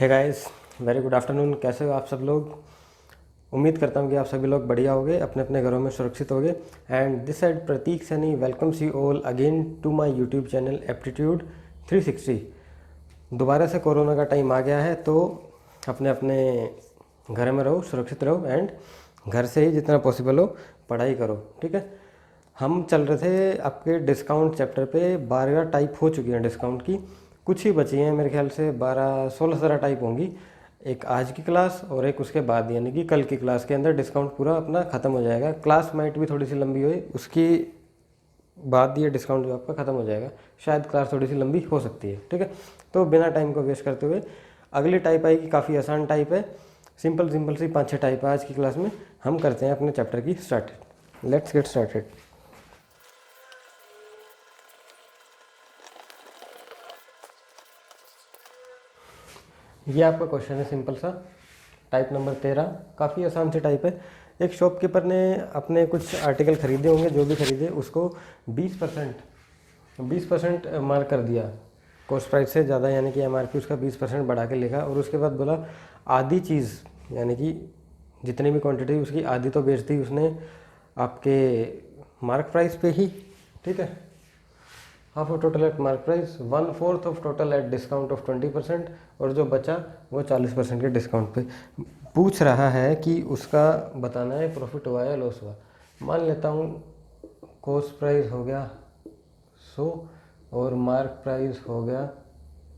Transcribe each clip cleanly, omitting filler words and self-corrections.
हे guys, very good afternoon. कैसे हो आप सब लोग? उम्मीद करता हूँ कि आप सभी लोग बढ़िया होगे, अपने अपने घरों में सुरक्षित होगे। And this side Prateek Saini welcomes you all again to my YouTube channel aptitude 360। दोबारा से कोरोना का टाइम आ गया है, तो अपने अपने घर में रहो, सुरक्षित रहो एंड घर से ही जितना पॉसिबल हो पढ़ाई करो, ठीक है। हम चल रहे थे आपके डिस्काउंट चैप्टर पे। 12 टाइप हो चुकी हैं डिस्काउंट की, कुछ ही बची हैं मेरे ख्याल से 12-16 टाइप होंगी। एक आज की क्लास और एक उसके बाद, यानी कि कल की क्लास के अंदर डिस्काउंट पूरा अपना ख़त्म हो जाएगा। क्लास माइट भी थोड़ी सी लंबी हुई, उसकी बाद ये डिस्काउंट जो आपका ख़त्म हो जाएगा। शायद क्लास थोड़ी सी लंबी हो सकती है, ठीक है। तो बिना टाइम को वेस्ट करते हुए अगली टाइप आएगी, काफ़ी आसान टाइप है, सिंपल सिंपल सी 5-6 टाइप है आज की क्लास में। हम करते हैं अपने चैप्टर की स्टार्टेड। Let's get started. ये आपका क्वेश्चन है सिंपल सा, टाइप नंबर 13। काफ़ी आसान सी टाइप है। एक शॉपकीपर ने अपने कुछ आर्टिकल खरीदे होंगे, जो भी खरीदे उसको 20% मार्क कर दिया कॉस्ट प्राइस से ज़्यादा, यानी कि एमआरपी उसका 20% बढ़ा के लिखा। और उसके बाद बोला आधी चीज़, यानी कि जितनी भी क्वांटिटी उसकी आधी तो बेच दी उसने आपके मार्क प्राइस पे ही, ठीक है। Half of total at mark price, 1/4 of total at discount of 20%, और जो बचा वो 40% के डिस्काउंट पे। पूछ रहा है कि उसका बताना है प्रॉफिट हुआ या लॉस हुआ। मान लेता हूँ कॉस्ट प्राइस हो गया 100 और मार्क प्राइस हो गया,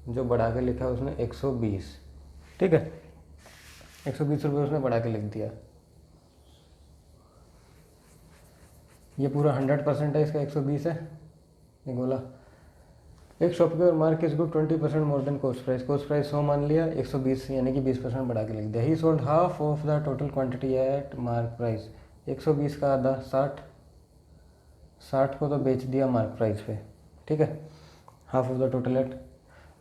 जो बढ़ा के लिखा उसने 120, ठीक है। 120 रुपये उसने बढ़ा के लिख दिया। ये पूरा 100% है, इसका 120 है। ये बोला एक shopkeeper mark is good 20% more than cost price. Cost price 100 मान लिया, 120 यानी कि 20% बढ़ा के लिख दिया। ही sold half of the total quantity eight mark price. 120 का आधा 60 को तो बेच दिया मार्क प्राइस पे, ठीक है। Half of the total at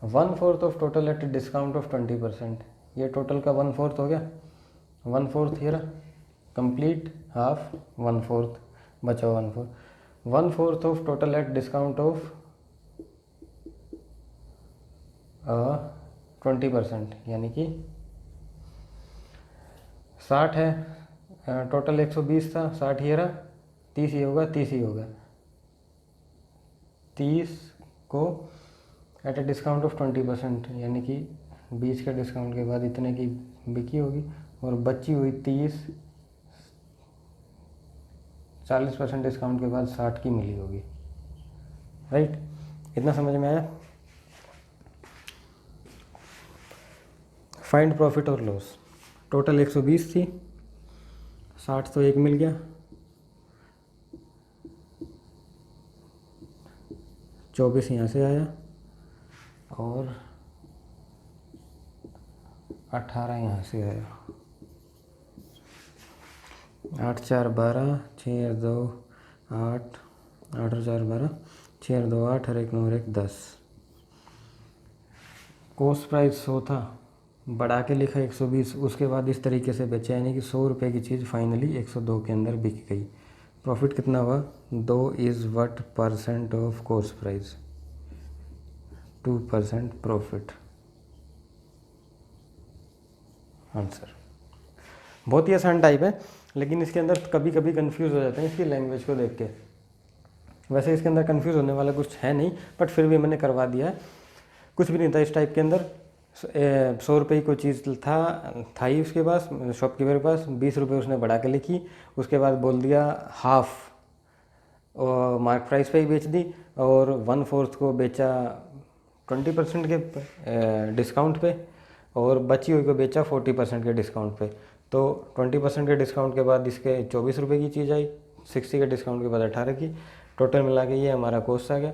1/4 of total at discount of 20%। ये टोटल का 1/4 हो गया, 1/4 ये रहा कंप्लीट, हाफ 1/4 बचा 1/4। 1/4 of total at discount of 20%, यानी कि 60 है। टोटल 120 था, 60 ये रहा, 30 ही होगा, 30 ही होगा। 30 को एट ए डिस्काउंट ऑफ 20%, यानी कि 20 के डिस्काउंट के बाद इतने की बिकी होगी, और बची हुई 30 40% डिस्काउंट के बाद 60 की मिली होगी, राइट। इतना समझ में आया। फाइंड प्रॉफिट और लॉस। टोटल 120 थी, 60 तो एक मिल गया, 24 यहाँ से आया और 18 यहाँ से आया। 8 4 12, 6 और 2 8, 8 और 4 12, 6 और 2 8 और 1 9 और 1 10। कॉस्ट प्राइस 100 था, बढ़ा के लिखा 120, उसके बाद इस तरीके से बेचा, यानी कि 100 रुपये की चीज़ फाइनली 102 के अंदर बिक गई। प्रॉफिट कितना हुआ? 2 is what percent of cost price, 2% profit. Answer. बहुत ही आसान टाइप है, लेकिन इसके अंदर कभी कभी कंफ्यूज हो जाते हैं इसकी लैंग्वेज को देख के। वैसे इसके अंदर कंफ्यूज होने वाला कुछ है नहीं, बट फिर भी मैंने करवा दिया है। कुछ भी नहीं था इस टाइप के अंदर। 100 रुपये की कोई चीज़ था ही उसके पास, शॉपकीपर के पास। 20 रुपये उसने बढ़ा के लिखी, उसके बाद बोल दिया हाफ और मार्क प्राइस पे ही बेच दी, और 1/4 को बेचा 20% के डिस्काउंट पे, और बची हुई को बेचा 40% के डिस्काउंट पे। तो 20% के डिस्काउंट के बाद इसके 24 रुपये की चीज़ आई, 60 के डिस्काउंट के बाद 18 की। टोटल मिला के ये हमारा कॉस्ट आ गया।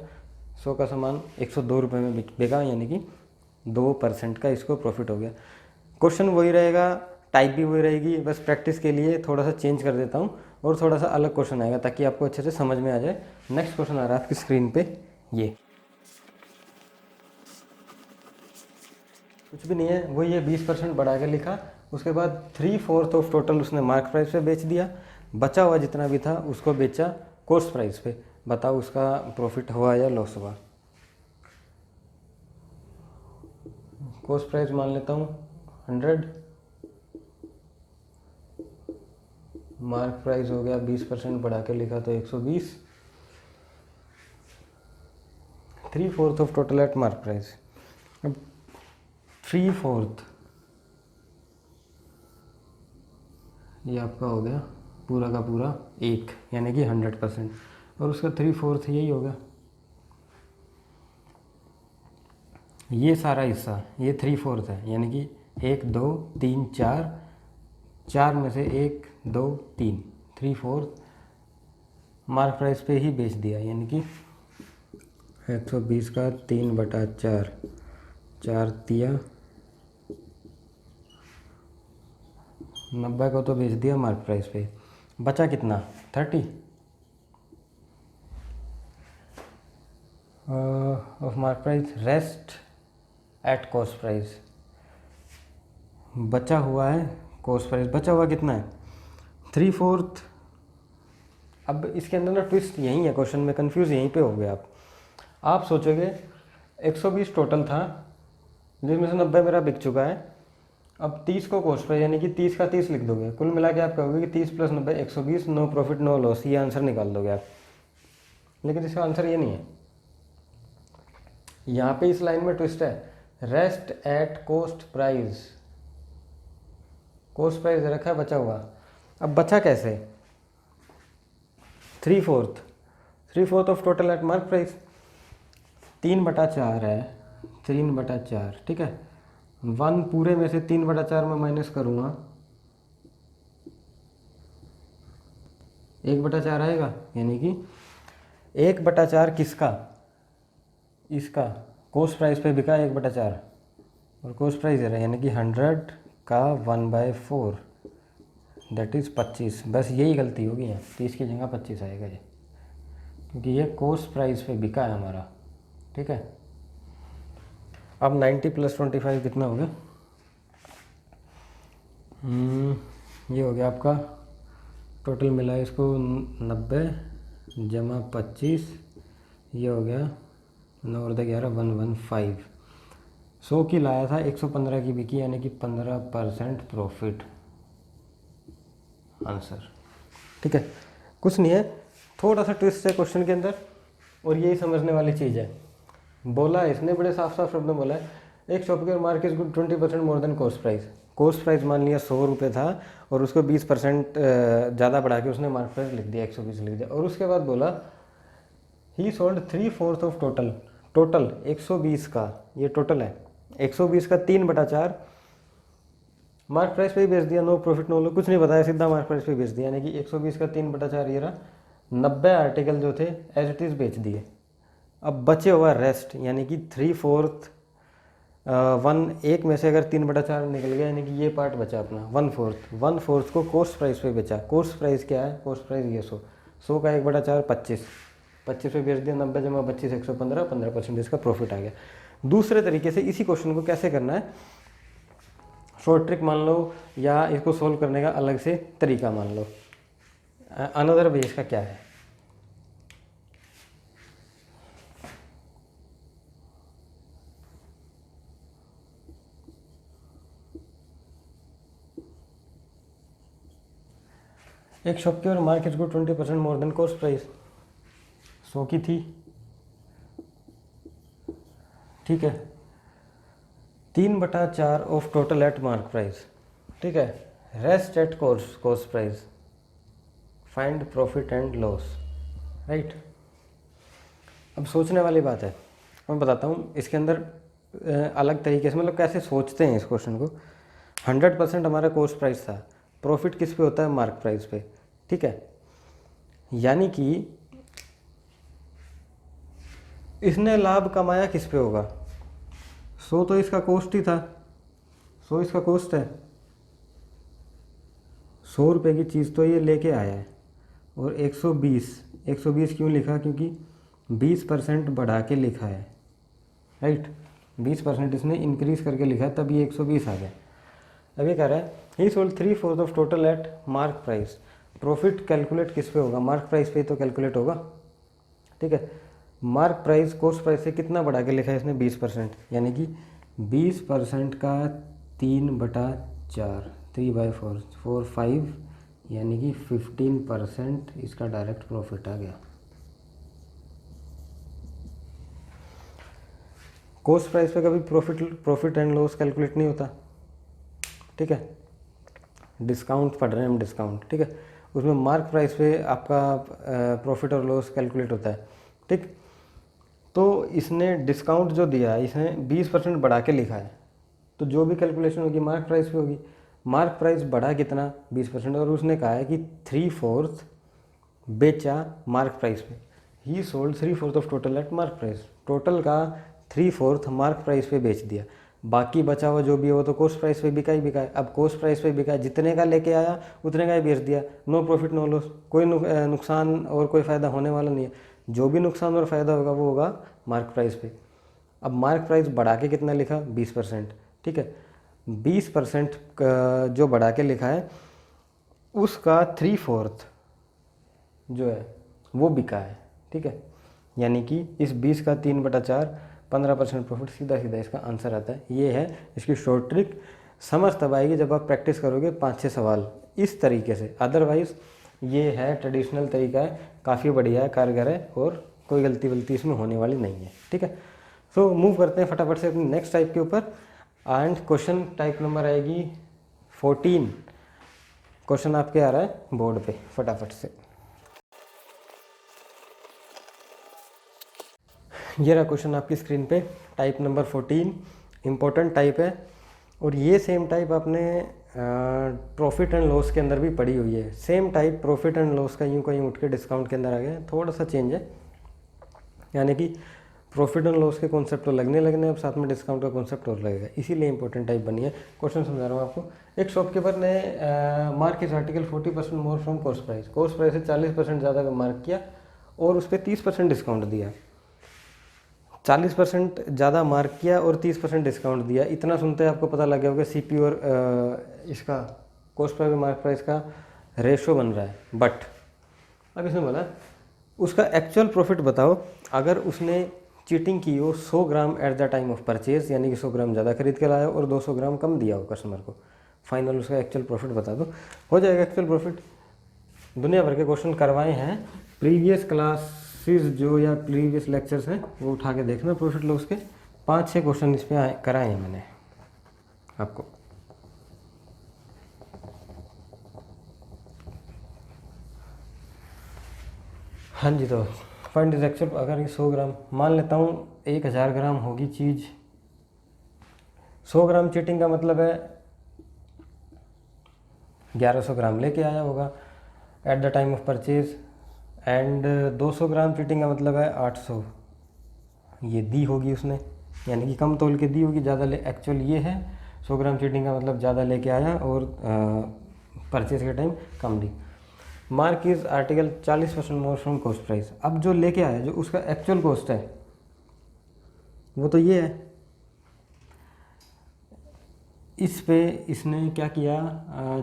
100 का सामान 102 रुपये में बिका, यानी कि 2% का इसको प्रॉफिट हो गया। क्वेश्चन वही रहेगा, टाइप भी वही रहेगी, बस प्रैक्टिस के लिए थोड़ा सा चेंज कर देता हूँ और थोड़ा सा अलग क्वेश्चन आएगा ताकि आपको अच्छे से समझ में आ जाए। नेक्स्ट क्वेश्चन आ रहा है आपकी स्क्रीन पे, ये कुछ भी नहीं है, वही ये 20% बढ़ा के लिखा, उसके बाद 3/4 ऑफ टोटल उसने मार्क प्राइस पे बेच दिया, बचा हुआ जितना भी था उसको बेचा कॉस्ट प्राइस पे। बताओ उसका प्रॉफिट हुआ या लॉस हुआ। कॉस्ट प्राइस मान लेता हूँ 100, मार्क प्राइस हो गया 20% बढ़ा के लिखा तो 120, 3/4 of total at mark price. अब 3/4 ये आपका हो गया पूरा का पूरा 1 यानी कि 100%, और उसका 3/4 यही होगा, ये सारा हिस्सा ये 3/4 है, यानी कि 1 2 3 4, 4 में से 1 2 3, 3/4 मार्क प्राइस पे ही बेच दिया, यानी कि 120 का 3/4, 4 दिया 90 को तो बेच दिया मार्क प्राइस पे, बचा कितना 30 of mark price, rest at cost price, बचा हुआ है कॉस्ट प्राइस, बचा हुआ कितना है 3/4। अब इसके अंदर ना ट्विस्ट यही है, क्वेश्चन में कंफ्यूज यहीं पे हो गए आप सोचोगे 120 टोटल था जिसमें से 90 मेरा बिक चुका है, अब 30 को कॉस्ट प्राइस यानी कि 30 का 30 लिख दोगे, कुल मिला के आप कहोगे कि 30 + 90 120, नो प्रॉफिट नो लॉस, ये आंसर निकाल दोगे आप। लेकिन इसका आंसर ये नहीं है, यहाँ पे इस लाइन में ट्विस्ट है, rest at cost price, cost price रखा है बचा हुआ, अब बचा कैसे 3/4 of total at mark price, 3/4 है, 3/4 ठीक है, 1 पूरे में से 3/4 में माइनस करूँगा 1/4 आएगा, यानी कि 1/4 किसका, इसका कॉस्ट प्राइस पे बिका 1/4 और कॉस्ट प्राइस है यानी कि 100 का 1/4 दैट इज़ 25, बस यही गलती होगी यहाँ, 30 की जगह 25 आएगा ये, क्योंकि ये कॉस्ट प्राइस पे बिका है हमारा, ठीक है। अब 90 + 25 कितना हो गया, ये हो गया आपका टोटल मिला इसको 90 जमा 25, ये हो गया 9 और 11 115, 100 की लाया था 115 की बिकी, यानी कि 15% प्रॉफिट आंसर, ठीक है। कुछ नहीं है, थोड़ा सा ट्विस्ट है क्वेश्चन के अंदर और यही समझने वाली चीज़ है। बोला है इसने, बड़े साफ साफ शब्द में बोला है, एक शॉप के market good 20% more than cost price, cost price मान लिया 100 रुपये था और उसको 20% ज़्यादा बढ़ा के उसने मार्केट प्राइस लिख दिया 120 लिख दिया, और उसके बाद बोला ही सोल्ड 3/4 ऑफ टोटल 120 का, ये टोटल है 120 का 3/4 मार्क प्राइस पे ही बेच दिया, नो प्रॉफिट नो लॉस, कुछ नहीं बताया, सीधा मार्क प्राइस पे बेच दिया, यानी कि 120 का 3/4 ये रहा, 90 आर्टिकल जो थे एज इट इज़ बेच दिए। अब बचे हुआ रेस्ट यानी कि 3/4 1 में से अगर 3/4 निकल गया यानी कि ये पार्ट बचा अपना 1/4 को कॉस्ट प्राइस पे बेचा। कॉस्ट प्राइस क्या है, कॉस्ट प्राइस ये 100 का 1/4 25 पे बेच दिया, 90 जमा 25 115, 15% इसका प्रॉफिट आ गया। दूसरे तरीके से इसी क्वेश्चन को कैसे करना है, शॉर्ट ट्रिक मान लो या इसको सोल्व करने का अलग से तरीका मान लो, अनदर वे इसका क्या है। एक शॉप की और मार्केट को 20% मोर देन कॉस्ट प्राइस, 100 की थी, ठीक है, 3/4 of total at mark price, ठीक है, rest at cost price, find profit and loss, right. अब सोचने वाली बात है, मैं बताता हूँ इसके अंदर अलग तरीके से, मतलब कैसे सोचते हैं इस क्वेश्चन को। 100% हमारा कॉस्ट प्राइस था, प्रॉफिट किस पे होता है, मार्क प्राइस पे, ठीक है, यानी कि इसने लाभ कमाया किस पे होगा, 100 तो इसका कॉस्ट ही था, 100 इसका कॉस्ट है, 100 रुपये की चीज़ तो ये लेके आया है, और 120 क्यों लिखा, क्योंकि 20% बढ़ा के लिखा है, राइट, 20% इसने इंक्रीज करके लिखा है, तब ये 120 आ गया। अब ये कह रहा है he sold 3/4 of total at mark price, profit calculate किस पे होगा, मार्क प्राइस पे तो कैलकुलेट होगा, ठीक है। मार्क प्राइस कॉस्ट प्राइस से कितना बढ़ा के लिखा है इसने, 20%, यानी कि 20% का 3/4, 3/4, 4, 5, यानी कि 15% इसका डायरेक्ट प्रॉफिट आ गया। कॉस्ट प्राइस पे कभी प्रॉफिट एंड लॉस कैलकुलेट नहीं होता, ठीक है। डिस्काउंट पढ़ रहे हैं हम, डिस्काउंट, ठीक है। उसमें मार्क प्राइस पे आपका प्रॉफिट और लॉस कैलकुलेट होता है, ठीक। तो इसने डिस्काउंट जो दिया है, इसने 20% बढ़ा के लिखा है, तो जो भी कैलकुलेशन होगी मार्क प्राइस पे होगी। मार्क प्राइस बढ़ा कितना, 20%, और उसने कहा है कि 3/4 बेचा मार्क प्राइस पे। He sold 3/4 of total at mark price, total का 3/4 मार्क प्राइस पे बेच दिया। बाकी बचा हुआ जो भी है वो तो कॉस्ट प्राइस पे बिका ही बिका है। अब कॉस्ट प्राइस पे बिका है, जितने का लेके आया उतने का ही बेच दिया। नो प्रॉफिट नो लॉस, कोई नुकसान और कोई फ़ायदा होने वाला नहीं है। जो भी नुकसान और फ़ायदा होगा वो होगा मार्क प्राइस पे। अब मार्क प्राइस बढ़ा के कितना लिखा, 20%, ठीक है। 20% जो बढ़ा के लिखा है उसका 3/4 जो है वो बिका है, ठीक है। यानी कि इस 20 का 3/4, 15% प्रॉफिट, सीधा सीधा इसका आंसर आता है। ये है इसकी शॉर्ट ट्रिक। समझ तब आएगी जब आप प्रैक्टिस करोगे 5-6 सवाल इस तरीके से। अदरवाइज़ ये है ट्रेडिशनल तरीका है, काफ़ी बढ़िया है, कारगर है, और कोई गलती वलती इसमें होने वाली नहीं है, ठीक है। सो मूव करते हैं फटाफट से अपने नेक्स्ट टाइप के ऊपर। एंड क्वेश्चन टाइप नंबर आएगी 14। क्वेश्चन आपके आ रहा है बोर्ड पे, फटाफट से। ये रहा क्वेश्चन आपकी स्क्रीन पे, टाइप नंबर 14, इम्पोर्टेंट टाइप है। और ये सेम टाइप आपने प्रॉफिट एंड लॉस के अंदर भी पढ़ी हुई है। Same type profit and loss का यूँ कहीं उठ के डिस्काउंट के अंदर आ गया, थोड़ा सा चेंज है। यानी कि प्रॉफिट एंड लॉस के कॉन्सेप्ट तो लगने अब साथ में डिस्काउंट का कॉन्सेप्ट और लगेगा, इसीलिए इंपॉर्टेंट टाइप बनी है। क्वेश्चन समझा रहा हूँ आपको। एक शॉपकीपर ने मार्क इस article 40% more from cost price, cost price से 40% ज़्यादा का मार्क किया और उस पर 30% डिस्काउंट दिया। 40% ज़्यादा मार्क किया और 30% डिस्काउंट दिया। इतना सुनते हैं आपको पता लग गया होगा सीपी और इसका कॉस्ट प्राइस और मार्क प्राइस का रेशो बन रहा है। बट अब इसमें बोला उसका एक्चुअल प्रॉफिट बताओ अगर उसने चीटिंग की हो 100 gram at the time of purchase, यानी कि 100 ग्राम ज़्यादा खरीद के लाया और 200 ग्राम कम दिया हो कस्टमर को। फाइनल उसका एक्चुअल प्रॉफिट बता दो, हो जाएगा एक्चुअल प्रॉफिट। दुनिया भर के क्वेश्चन करवाए हैं प्रीवियस क्लासेस जो या प्रीवियस लेक्चर्स हैं वो उठा के देखना। प्रॉफिट लॉस के 5-6 क्वेश्चन इस पर कराए हैं मैंने आपको। हाँ जी, तो फाइंड इज एक्चुअल। अगर ये 100 ग्राम मान लेता हूँ, 1000 ग्राम होगी चीज़। 100 ग्राम चीटिंग का मतलब है 1100 ग्राम लेके आया होगा eight the time of purchase. And 200 gram cheating का मतलब है 800, ये दी होगी उसने, यानी कि कम तोल के दी होगी, ज़्यादा ले। एक्चुअल ये है 100 ग्राम चीटिंग का मतलब ज़्यादा लेके आया और परचेज के time come the. Mark is article 40% more from cost price. अब जो लेके आया जो उसका एक्चुअल कॉस्ट है वो तो ये है। इस पे इसने क्या किया,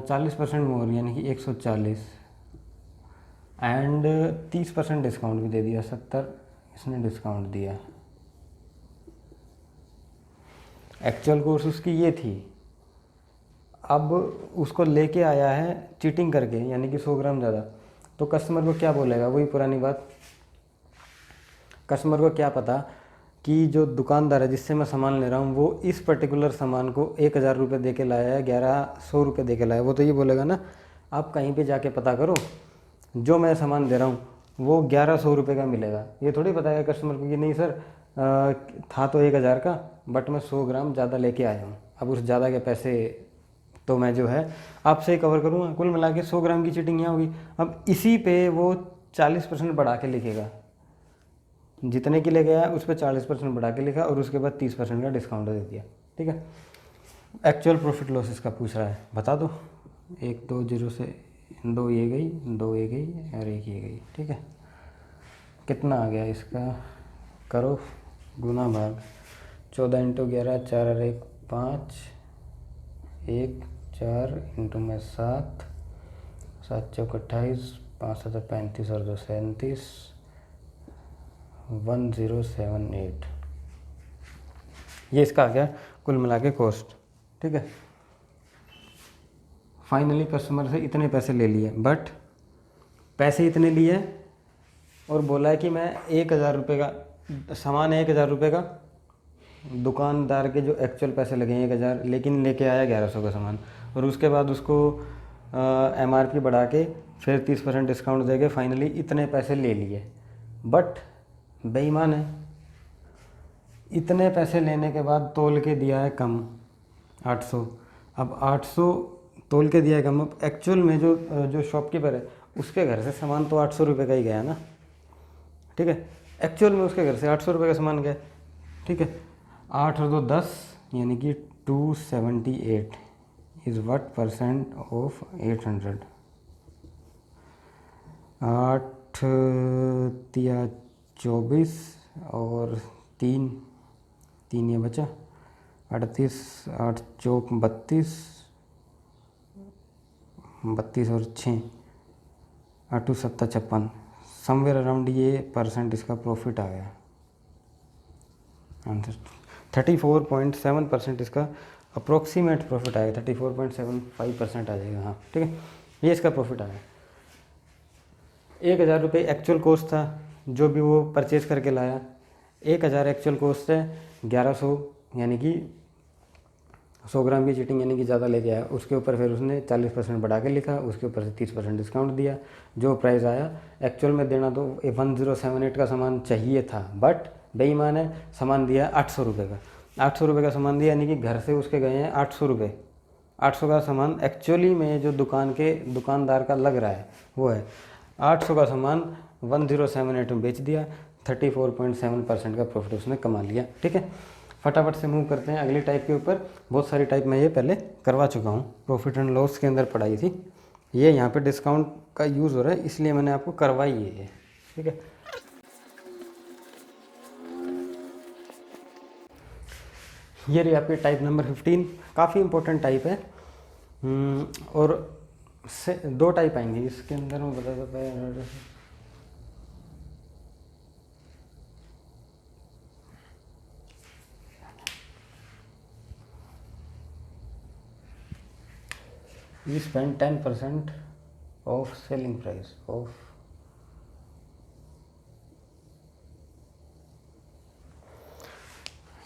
40% मोर यानी कि 140 एंड 30% डिस्काउंट भी दे दिया, 70 इसने डिस्काउंट दिया। एक्चुअल कॉस्ट उसकी ये थी। अब उसको लेके आया है चीटिंग करके, यानी कि 100 ग्राम ज़्यादा। तो कस्टमर को क्या बोलेगा, वही पुरानी बात। कस्टमर को क्या पता कि जो दुकानदार है जिससे मैं सामान ले रहा हूँ वो इस पर्टिकुलर सामान को 1000 रुपये दे के लाया है, 1100 रुपये दे के लाया है। वो तो ये बोलेगा ना, आप कहीं पे जाके पता करो, जो मैं सामान दे रहा हूँ वो 1100 रुपये का मिलेगा। ये थोड़ी बताएगा कस्टमर को कि नहीं सर था तो 1000 का, बट मैं 100 ग्राम ज़्यादा लेके आया हूँ, अब उस ज़्यादा के पैसे तो मैं जो है आपसे ही कवर करूँगा। कुल मिला के 100 ग्राम की चीटिंग यहाँ होगी। अब इसी पे वो 40% बढ़ा के लिखेगा, जितने की ले गया उस पर 40% बढ़ा के लिखा और उसके बाद 30% का डिस्काउंट दे दिया, ठीक है। एक्चुअल प्रॉफिट लॉस इसका पूछ रहा है, बता दो। 1 2 0 से 2 ये गई, 2 ये गई और 1 ये गई, ठीक है। कितना आ गया इसका, करो गुना भाग। 14 × 11 4 और 1 5, 1 4 इंटू में 7, 7 चौक 28, 5 7 35 और 2 37, 1078। ये इसका आ गया कुल मिला के कॉस्ट। ठीक है, फाइनली कस्टमर से इतने पैसे ले लिए, बट पैसे इतने लिए और बोला है कि मैं 1,000 रुपये का सामान है, 1,000 रुपये का, दुकानदार के जो एक्चुअल पैसे लगे हैं 1,000, लेकिन लेके आया 1,100 का सामान, और उसके बाद उसको MRP बढ़ा के फिर 30% डिस्काउंट देके फाइनली इतने पैसे ले लिए। बट बेईमान है, इतने पैसे लेने के बाद तोल के दिया है कम 800। अब 800 तोल के दिया है कम, अब एक्चुअल में जो शॉपकीपर है उसके घर से सामान तो 800 रुपये का ही गया ना। ठीक है, एक्चुअल में उसके घर से 800 रुपये का सामान गया। ठीक है, 8 और 2 10 यानी कि 278 इज़ व्हाट परसेंट ऑफ 800। 8 तिया 24 और 3 ये बचा 38, 8 चौक 32 और 6 8 7 56, समवेयर अराउंड ये परसेंट इसका प्रॉफिट आ गया। आंसर 34.7% इसका अप्रोक्सीमेट प्रॉफिट आएगा, 34.75% आ जाएगा। हाँ ठीक है, ये इसका प्रॉफिट आया। 1,000 रुपये एक्चुअल कॉस्ट था जो भी वो परचेज़ करके लाया, 1,000 एक्चुअल कॉस्ट है, 1100 यानी कि 100 ग्राम की चीटिंग यानी कि ज़्यादा लेके आया, उसके ऊपर फिर उसने 40% बढ़ा के लिखा, उसके ऊपर से 30% डिस्काउंट दिया, जो प्राइस आया एक्चुअल में देना तो 1078 का सामान चाहिए था, बट बेईमान है, सामान दिया 800 रुपये का। 800 रुपये का सामान दिया यानी कि घर से उसके गए हैं 800 रुपये। 800 का सामान एक्चुअली में जो दुकानदार का लग रहा है वो है 800 का सामान 1078 में बेच दिया, 34.7% का प्रॉफिट उसने कमा लिया। ठीक है, फटाफट से मूव करते हैं अगली टाइप के ऊपर। बहुत सारी टाइप मैं ये पहले करवा चुका हूँ, प्रॉफिट एंड लॉस के अंदर पढ़ाई थी। ये यहाँ पे डिस्काउंट का यूज़ हो रहा है इसलिए मैंने आपको करवाई है ये। ठीक है, ये रही आपकी टाइप नंबर 15, काफ़ी इंपॉर्टेंट टाइप है। और से 2 टाइप आएंगे इसके अंदर, मैं बता देता हूँ। We spend 10% of selling price of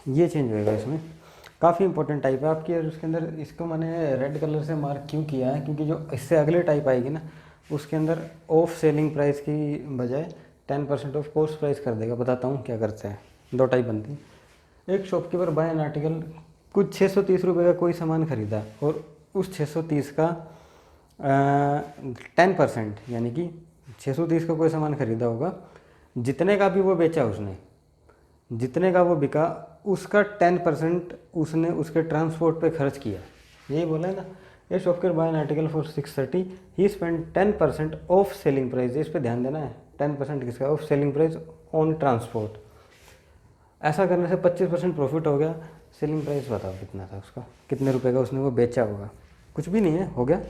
ये चेंज होएगा इसमें, काफ़ी इंपॉर्टेंट टाइप है आपकी। और उसके अंदर इसको मैंने रेड कलर से मार्क क्यों किया है, क्योंकि जो इससे अगले टाइप आएगी ना उसके अंदर ऑफ सेलिंग प्राइस की बजाय 10% ऑफ कॉस्ट प्राइस कर देगा। बताता हूँ क्या करते हैं। 2 टाइप बनती है। एक शॉपकीपर बाय एन आर्टिकल, कुछ 630 रुपये का कोई सामान खरीदा और उस 630 का 10% यानी कि 630 का कोई सामान खरीदा होगा, जितने का भी वो बेचा उसने, जितने का वो बिका उसका 10% उसने उसके ट्रांसपोर्ट पे खर्च किया। यही बोला है ना, ये shopkeeper buy an article for 630 he spend 10% of selling price. इस पर ध्यान देना है, 10% किसका, of selling price on transport. ऐसा करने से 25% प्रॉफिट हो गया। सेलिंग प्राइस बताओ कितना था उसका, कितने रुपए का उसने वो बेचा होगा, कुछ भी नहीं है, हो गया।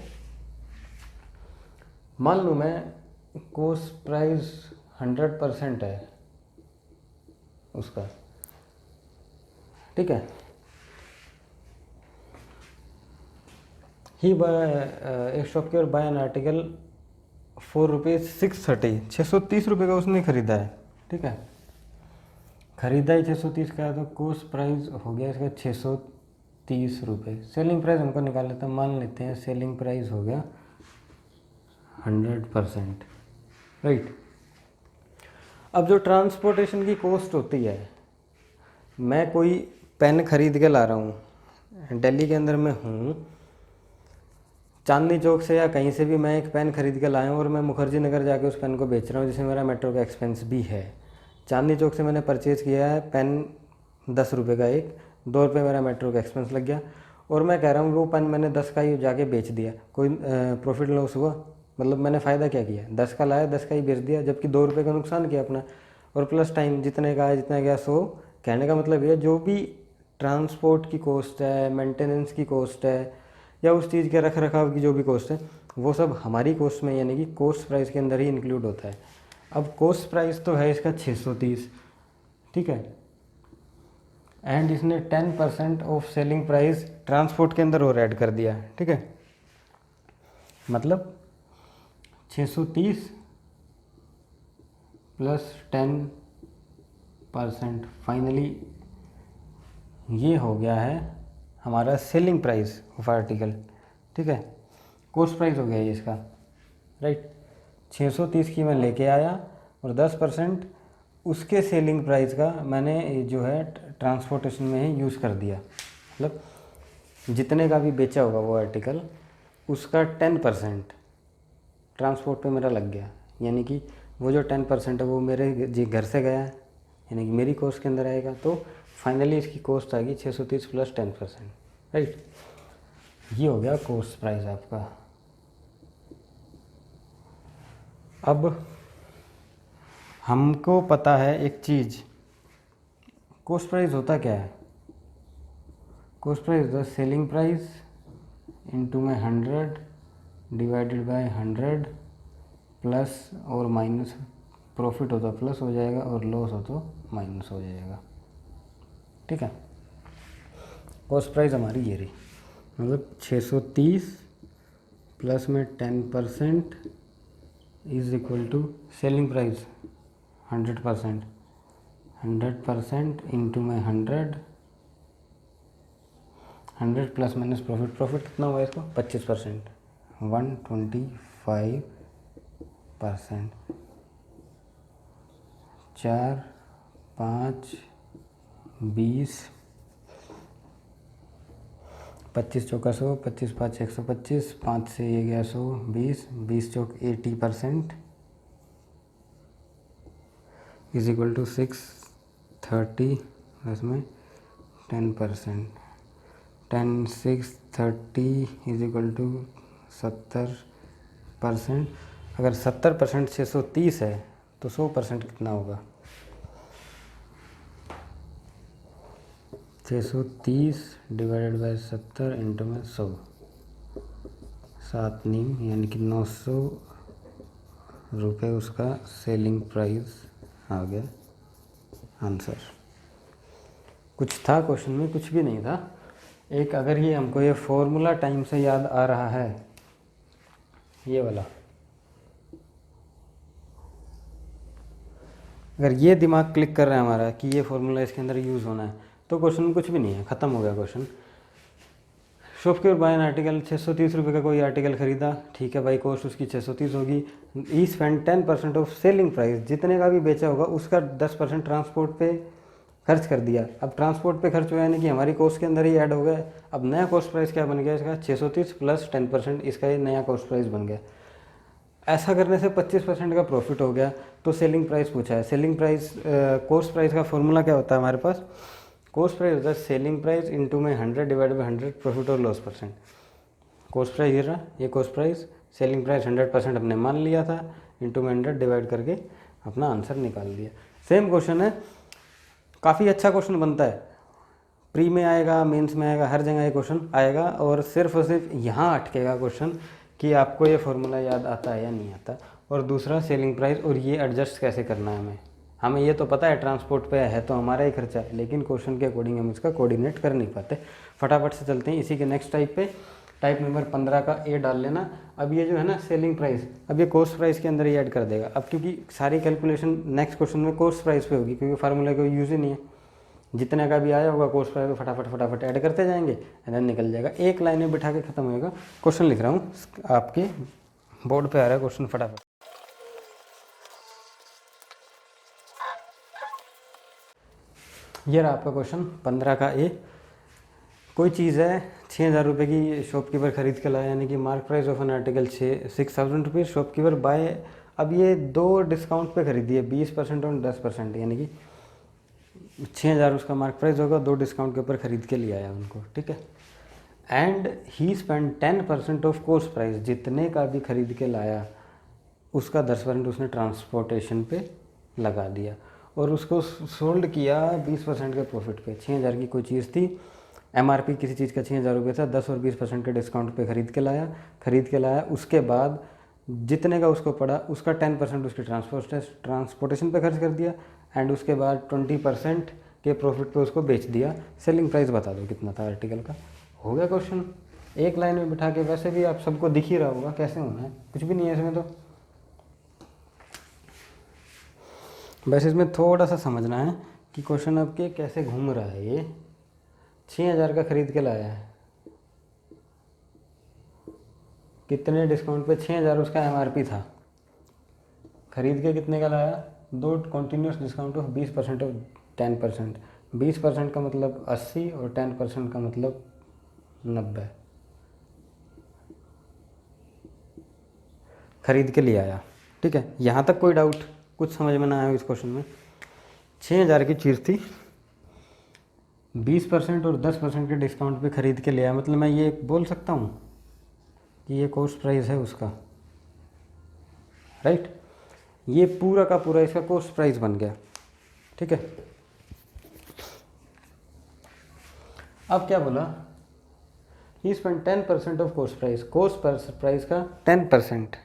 मान लो मैं कॉस्ट प्राइस 100% है उसका, ठीक है। ही एक shopkeeper buy an article for ₹630, 630 रुपये का उसने खरीदा है, ठीक है। खरीदा ही 630 का है तो कॉस्ट प्राइस हो गया इसका 630 रुपये। सेलिंग प्राइस हमको निकाल लेते हैं, मान लेते हैं सेलिंग प्राइस हो गया 100%, राइट। अब जो ट्रांसपोर्टेशन की कॉस्ट होती है, मैं कोई पेन खरीद के ला रहा हूँ, दिल्ली के अंदर मैं हूँ, चांदनी चौक से या कहीं से भी मैं एक पेन खरीद के लाया हूँ और मैं मुखर्जी नगर जाके उस पेन को बेच रहा हूँ, जिसमें मेरा मेट्रो का एक्सपेंस भी है। चांदनी चौक से मैंने परचेज़ किया है पेन 10 रुपये का एक, 2 रुपये मेरा मेट्रो का एक्सपेंस लग गया, और मैं कह रहा हूँ वो पेन मैंने 10 का ही जाके बेच दिया, कोई प्रॉफिट लॉस हुआ? मतलब मैंने फ़ायदा क्या किया? 10 का लाया 10 का ही बेच दिया, जबकि 2 रुपये का नुकसान किया अपना। और प्लस टाइम जितने का है जितना गया 100। कहने का मतलब ये, जो भी ट्रांसपोर्ट की कॉस्ट है, मेंटेनेंस की कॉस्ट है, या उस चीज़ के रख रखाव की जो भी कॉस्ट है, वो सब हमारी कॉस्ट में यानी कि कॉस्ट प्राइस के अंदर ही इंक्लूड होता है। अब कॉस्ट प्राइस तो है इसका 630, ठीक है। एंड इसने 10% ऑफ सेलिंग प्राइस ट्रांसपोर्ट के अंदर और ऐड कर दिया, ठीक है। मतलब 630 प्लस 10%, फाइनली ये हो गया है हमारा सेलिंग प्राइस ऑफ आर्टिकल, ठीक है। कॉस्ट प्राइस हो गया ये इसका, राइट। 630 की मैं लेके आया और 10% उसके सेलिंग प्राइस का मैंने जो है ट्रांसपोर्टेशन में ही यूज़ कर दिया। मतलब जितने का भी बेचा होगा वो आर्टिकल, उसका 10% ट्रांसपोर्ट पे मेरा लग गया, यानी कि वो जो 10% है वो मेरे जी घर से गया है, यानी कि मेरी कॉस्ट के अंदर आएगा। तो फाइनली इसकी कॉस्ट आ गई 630 प्लस 10%, राइट। ये हो गया कॉस्ट प्राइस आपका। अब हमको पता है एक चीज़, कॉस्ट प्राइस होता क्या है। Cost price the selling price into में 100 डिवाइडेड बाय 100 प्लस और माइनस, प्रॉफिट हो तो प्लस हो जाएगा और लॉस हो तो माइनस हो जाएगा, ठीक है। कॉस्ट प्राइस हमारी ये रही, मतलब 630 प्लस में 10% is equal to selling price 100%, 100% into में 100 प्लस माइनस प्रॉफिट, प्रॉफिट कितना हुआ इसको 25%, 125%, 4 5 20, 25 चौका 100, 25 5 125, 5 से ये गया 100, 20 चौक 80% इज इक्वल टू 630 प्लस में 10%, 630 इज इक्वल टू 70%। अगर 70% 630 है तो 100% कितना होगा, 630 डिवाइडेड बाय 70 इंटू में 100, 7 नीम यानी कि 900 रुपये उसका सेलिंग प्राइस आ गया आंसर। कुछ था क्वेश्चन में, कुछ भी नहीं था। एक अगर ये हमको ये फॉर्मूला टाइम से याद आ रहा है, ये वाला, अगर ये दिमाग क्लिक कर रहा है हमारा कि ये फॉर्मूला इसके अंदर यूज़ होना है, तो क्वेश्चन में कुछ भी नहीं है, ख़त्म हो गया question. Shopkeeper buy an article, 630 रुपये का कोई आर्टिकल ख़रीदा, ठीक है भाई, कॉस्ट उसकी 630 होगी। ई स्पेंड 10% ऑफ सेलिंग प्राइस, जितने का भी बेचा होगा उसका 10% ट्रांसपोर्ट पे खर्च कर दिया। अब ट्रांसपोर्ट पे खर्च हुआ यानी कि हमारी कॉस्ट के अंदर ही ऐड हो गया। अब नया कॉस्ट प्राइस क्या बन गया इसका, 630 प्लस 10%, इसका ये नया कॉस्ट प्राइस बन गया। ऐसा करने से 25% का प्रॉफिट हो गया। तो सेलिंग प्राइस पूछा है, सेलिंग प्राइस कॉस्ट प्राइस का फॉर्मूला क्या होता है हमारे पास, कॉस्ट प्राइस होता है सेलिंग प्राइस इंटू में 100 डिवाइड बाई 100 प्रॉफिट और लॉस परसेंट। कॉस्ट प्राइस ये रहा, ये कॉस्ट प्राइस, सेलिंग प्राइस 100% हमने मान लिया था, इंटू में 100 डिवाइड करके अपना आंसर निकाल दिया। सेम क्वेश्चन है, काफ़ी अच्छा क्वेश्चन बनता है, प्री में आएगा, मेंस में आएगा, हर जगह ये क्वेश्चन आएगा। और सिर्फ यहाँ अटकेगा क्वेश्चन कि आपको ये फॉर्मूला याद आता है या नहीं आता। और दूसरा सेलिंग प्राइस, और ये एडजस्ट कैसे करना है हमें ये तो पता है, ट्रांसपोर्ट पे है तो हमारा ही खर्चा है, लेकिन क्वेश्चन के अकॉर्डिंग हम इसका कोऑर्डिनेट कर नहीं पाते। फटाफट से चलते हैं इसी के नेक्स्ट टाइप पे। टाइप नंबर 15 का ए डाल लेना। अब ये जो है ना सेलिंग प्राइस, अब ये कॉस्ट प्राइस के अंदर ही ऐड कर देगा। अब क्योंकि सारी कैलकुलेशन नेक्स्ट क्वेश्चन में कॉस्ट प्राइस पे होगी, क्योंकि फार्मूला कोई यूज़ ही नहीं है, जितने का भी आया होगा कॉस्ट प्राइस पे फटाफट ऐड करते जाएंगे, एंड देन निकल जाएगा। एक लाइन में बिठा के खत्म होएगा। क्वेश्चन लिख रहा हूँ, आपके बोर्ड पे आ रहा है क्वेश्चन, फटाफट। ये रहा आपका क्वेश्चन 15 का ए। कोई चीज़ है 6,000 रुपये की, शॉपकीपर खरीद के लाया, यानी कि mark price of an article 6,000 rupees, shopkeeper buy. अब ये दो डिस्काउंट पे खरीदी है, 20% और 10%, यानी कि 6,000 उसका मार्क प्राइस होगा, दो डिस्काउंट के ऊपर खरीद के ले आया उनको, ठीक है। And he spend 10% of cost price, जितने का भी खरीद के लाया उसका 10% उसने ट्रांसपोर्टेशन पे लगा दिया, और उसको सोल्ड किया 20% के प्रॉफिट पे। 6,000 की कोई चीज़ थी, एमआरपी किसी चीज़ का 6,000 रुपये था, 10 और 20% के डिस्काउंट पे खरीद के लाया। उसके बाद जितने का उसको पड़ा उसका 10% उसकी ट्रांसपोर्टेशन पे खर्च कर दिया, एंड उसके बाद 20% के प्रॉफिट पे उसको बेच दिया। सेलिंग प्राइस बता दो कितना था आर्टिकल का। हो गया क्वेश्चन, एक लाइन में बिठा के। वैसे भी आप सबको दिख ही रहा होगा कैसे होना है, कुछ भी नहीं है इसमें तो। बस इसमें थोड़ा सा समझना है कि क्वेश्चन आपके कैसे घूम रहा है। ये 6,000 का खरीद के लाया है, कितने डिस्काउंट पे? 6,000 उसका MRP था, खरीद के कितने का लाया? 2 कॉन्टीन्यूस डिस्काउंट ऑफ 20% ऑफ 10%। 20% का मतलब 80 और 10% का मतलब 90। खरीद के लिए आया, ठीक है। यहाँ तक कोई डाउट, कुछ समझ में ना आया इस क्वेश्चन में? 6,000 की चीज़ थी, 20% और 10% के डिस्काउंट पे खरीद के लिया, मतलब मैं ये बोल सकता हूँ कि ये कॉस्ट प्राइस है उसका, राइट। ये पूरा का पूरा इसका कॉस्ट प्राइस बन गया, ठीक है। अब क्या बोला? He spend 10% of cost price. Cost price का 10%,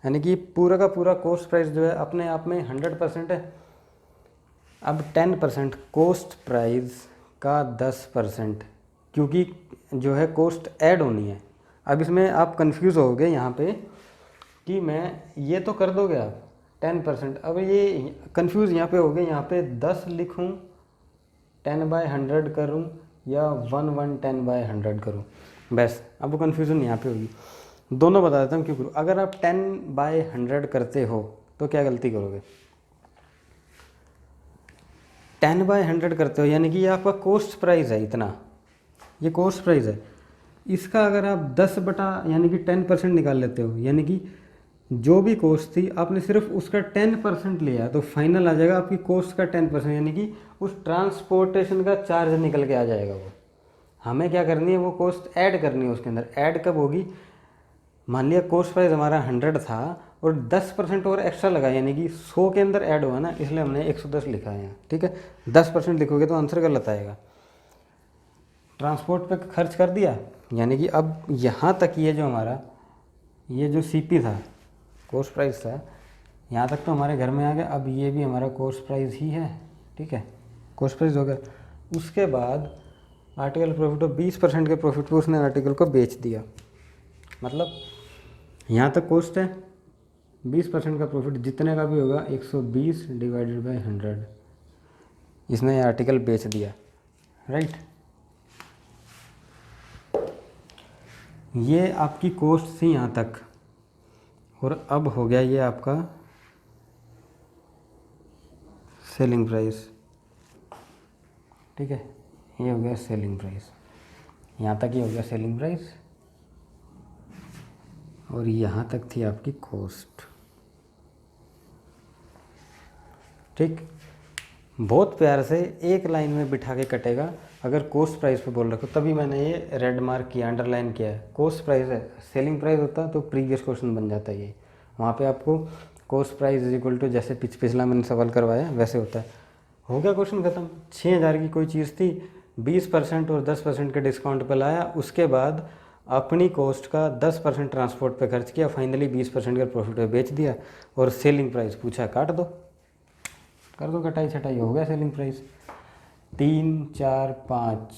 यानी कि पूरा का पूरा कॉस्ट प्राइस जो है अपने आप में 100% है। अब 10% कॉस्ट प्राइस का 10%, क्योंकि जो है कॉस्ट ऐड होनी है। अब इसमें आप कंफ्यूज होगे यहाँ पे कि मैं ये तो कर दोगे आप 10%, अब ये कंफ्यूज यहाँ पे हो गए। यहाँ पे 10 लिखूँ 10/100 करूँ या 10/100 करूँ, बस अब वो कन्फ्यूज़न यहाँ पे होगी। दोनों बता देता हूँ क्यों करूँ। अगर आप 10/100 करते हो तो क्या गलती करोगे? 10/100 करते हो यानी कि ये आपका कॉस्ट प्राइस है, इतना ये कॉस्ट प्राइस है। इसका अगर आप 10 बटा यानी कि 10% निकाल लेते हो, यानी कि जो भी कॉस्ट थी आपने सिर्फ उसका 10% लिया, तो फाइनल आ जाएगा आपकी कॉस्ट का 10%, यानी कि उस ट्रांसपोर्टेशन का चार्ज निकल के आ जाएगा। वो हमें क्या करनी है, वो कॉस्ट ऐड करनी है उसके अंदर। ऐड कब होगी? मान लिया कॉस्ट प्राइस हमारा 100 था और 10% और एक्स्ट्रा लगा, यानी कि 100 के अंदर ऐड हुआ ना, इसलिए हमने 110 लिखा है यहाँ, ठीक है। 10% लिखोगे तो आंसर गलत आएगा। ट्रांसपोर्ट पे खर्च कर दिया, यानी कि अब यहाँ तक ये जो हमारा ये जो CP था, कॉस्ट प्राइस था, यहाँ तक तो हमारे घर में आ गया। अब ये भी हमारा कॉस्ट प्राइस ही है, ठीक है, कॉस्ट प्राइस हो गया। उसके बाद आर्टिकल प्रॉफिट ऑफ 20% के प्रॉफिट पे उसने आर्टिकल को बेच दिया, मतलब यहाँ तक कॉस्ट है, 20% का प्रॉफिट जितने का भी होगा 120 डिवाइडेड बाई 100, इसने आर्टिकल बेच दिया, राइट। ये आपकी कॉस्ट थी यहाँ तक, और अब हो गया ये आपका सेलिंग प्राइस, ठीक है। ये हो गया सेलिंग प्राइस, यहाँ तक ये हो गया सेलिंग प्राइस, और यहाँ तक थी आपकी कॉस्ट, ठीक। बहुत प्यार से एक लाइन में बिठा के कटेगा अगर कॉस्ट प्राइस पे बोल रखो, तभी मैंने ये रेड मार्क किया, अंडरलाइन किया है। कॉस्ट प्राइस है, सेलिंग प्राइस होता तो प्रीवियस क्वेश्चन बन जाता है ये। वहाँ पे आपको cost price is equal to, जैसे पिछला मैंने सवाल करवाया वैसे होता है। हो गया क्वेश्चन ख़त्म। 6,000 की कोई चीज़ थी, 20% और 10% के डिस्काउंट पे लाया, उसके बाद अपनी कॉस्ट का 10% ट्रांसपोर्ट पे खर्च किया, फाइनली 20% का प्रॉफिट पे बेच दिया, और सेलिंग प्राइस पूछा, काट दो, कर दो कटाई छटाई, हो गया सेलिंग प्राइस। 3 4 5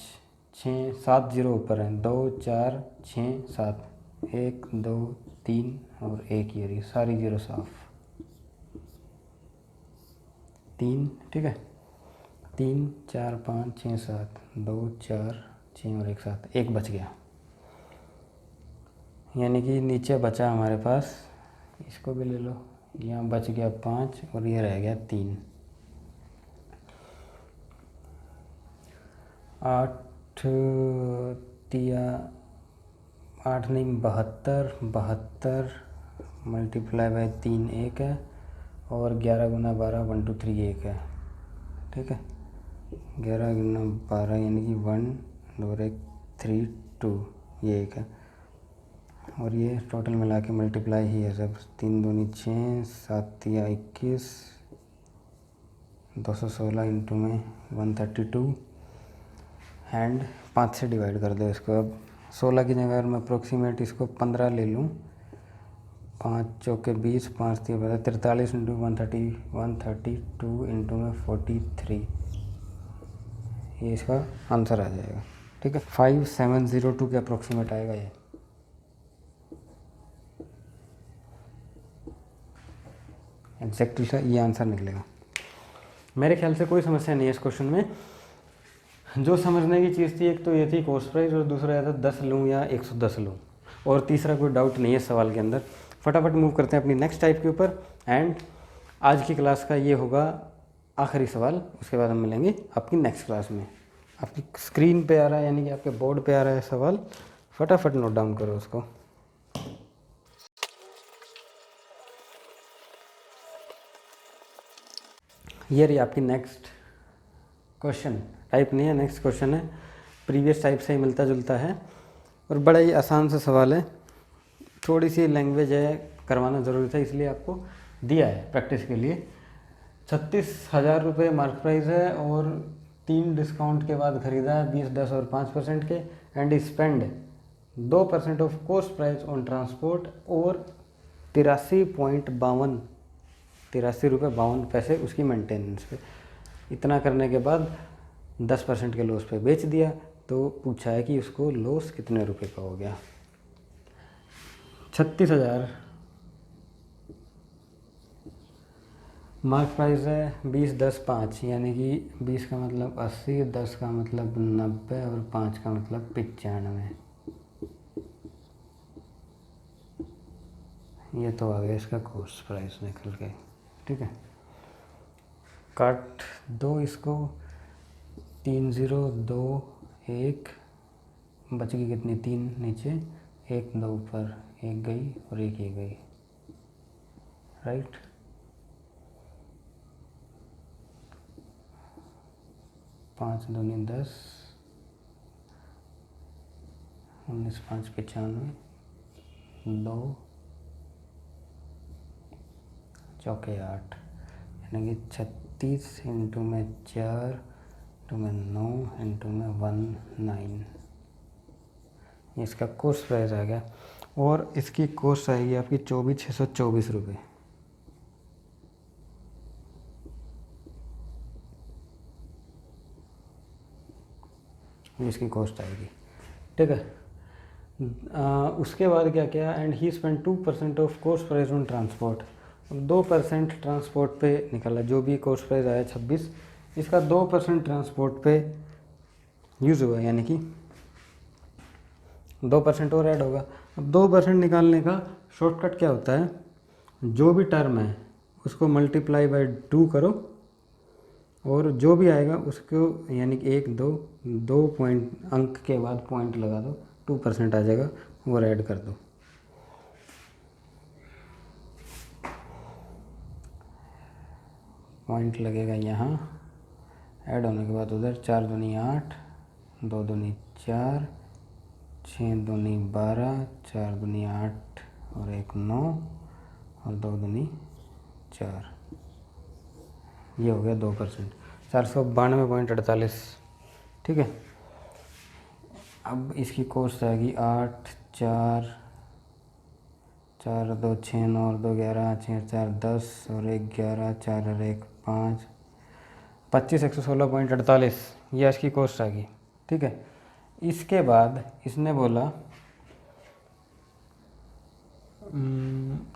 6 7 जीरो ऊपर है, 2 4 6 7, 1 2 3 और 1 ये रही, सारी जीरो साफ, 3, ठीक है। 3 4 5 6 7, 2 4 6 और 1 7, 1 बच गया, यानी कि नीचे बचा हमारे पास, इसको भी ले लो, यहाँ बच गया 5 और ये रह गया 3। 8 तिया 8 नहीं 72, 72 मल्टीप्लाई बाई 3 1 है, और 11 गुना 12 1 2 3 1 है, ठीक है। 11 गुना 12 यानी कि 1 और 1 3 2, ये 1 है, और ये टोटल मिला के मल्टीप्लाई ही है सब। 3 दूनी 6, 7 तिया 21, 216 इंटू में 132, एंड 5 से डिवाइड कर दो इसको। अब 16 की जगह मैं अप्रोक्सीमेट इसको 15 ले लूँ, 5 चौके 20, 5 तिया 43 इंटू 132 इंटू में 43, ये इसका आंसर आ जाएगा। ठीक है, 5702 के अप्रोक्सीमेट आएगा ये। एग्जैक्टली सर ये आंसर निकलेगा। मेरे ख्याल से कोई समस्या नहीं है इस क्वेश्चन में। जो समझने की चीज़ थी, एक तो ये थी कॉस्ट प्राइस, और दूसरा यह था 10 लूँ या 110 लूँ, और तीसरा कोई डाउट नहीं है सवाल के अंदर। फटाफट मूव करते हैं अपनी नेक्स्ट टाइप के ऊपर। एंड आज की क्लास का ये होगा आखिरी सवाल, उसके बाद हम मिलेंगे आपकी नेक्स्ट क्लास में। आपकी स्क्रीन पे आ रहा है, यानी कि आपके बोर्ड पे आ रहा है सवाल, फटाफट नोट डाउन करो उसको। ये रही आपकी नेक्स्ट क्वेश्चन। टाइप नहीं है, नेक्स्ट क्वेश्चन है, प्रीवियस टाइप से ही मिलता जुलता है और बड़ा ही आसान सा सवाल है। थोड़ी सी लैंग्वेज है, करवाना ज़रूरी था इसलिए आपको दिया है प्रैक्टिस के लिए। 36,000 रुपये मार्क प्राइस है और 3 डिस्काउंट के बाद ख़रीदा है, 20, 10 और 5% के। And spend 2% of cost price on transport और 83 रुपये 52 पैसे उसकी मेंटेनेंस पे। इतना करने के बाद 10% के लॉस पे बेच दिया। तो पूछा है कि उसको लॉस कितने रुपए का हो गया। 36,000 मार्क प्राइस है, 20, 10, 5, यानी कि 20 का मतलब 80, 10 का मतलब 90 और 5 का मतलब 95। ये तो आ गया इसका कॉस्ट प्राइस निकल के। ठीक है, काट दो इसको, 3 0 2 1, बच गई कितनी, 3 नीचे 1 2 ऊपर, 1 गई और 1 ये गई, राइट। 5 दूनी 10, 19 5 95, 2 चौके 8, यानी कि 36 इंटू में 4 इंटू में 9 इंटू में 19। इसका कॉस्ट प्राइस आ गया और इसकी कॉस्ट आएगी आपकी 24,624 रुपये। इसकी कॉस्ट आएगी। ठीक है, उसके बाद क्या किया, and he spend 2% of cost price on transport. 2% transport पे निकला, जो भी कॉस्ट प्राइस आया 26, इसका 2% ट्रांसपोर्ट पे यूज़ हुआ, यानी कि 2% और ऐड होगा। अब 2% निकालने का शॉर्टकट क्या होता है, जो भी टर्म है उसको मल्टीप्लाई बाय 2 करो और जो भी आएगा उसको, यानी कि 1 2 पॉइंट अंक के बाद पॉइंट लगा दो, 2% आ जाएगा, और ऐड कर दो। पॉइंट लगेगा यहाँ, ऐड होने के बाद उधर 4 दूनी 8, 2 दूनी 4, 6 दूनी 12, 4 दूनी 8 और 1 9 और 2 दूनी 4। ये हो गया 2%, 492.48। ठीक है, अब इसकी कॉस्ट आएगी 8 4 4 2 6 9 और 2 11, 6 4 10 और 1 11, 4 और 1 5, 25,116.48। ये इसकी कॉस्ट आ गई। ठीक है, इसके बाद इसने बोला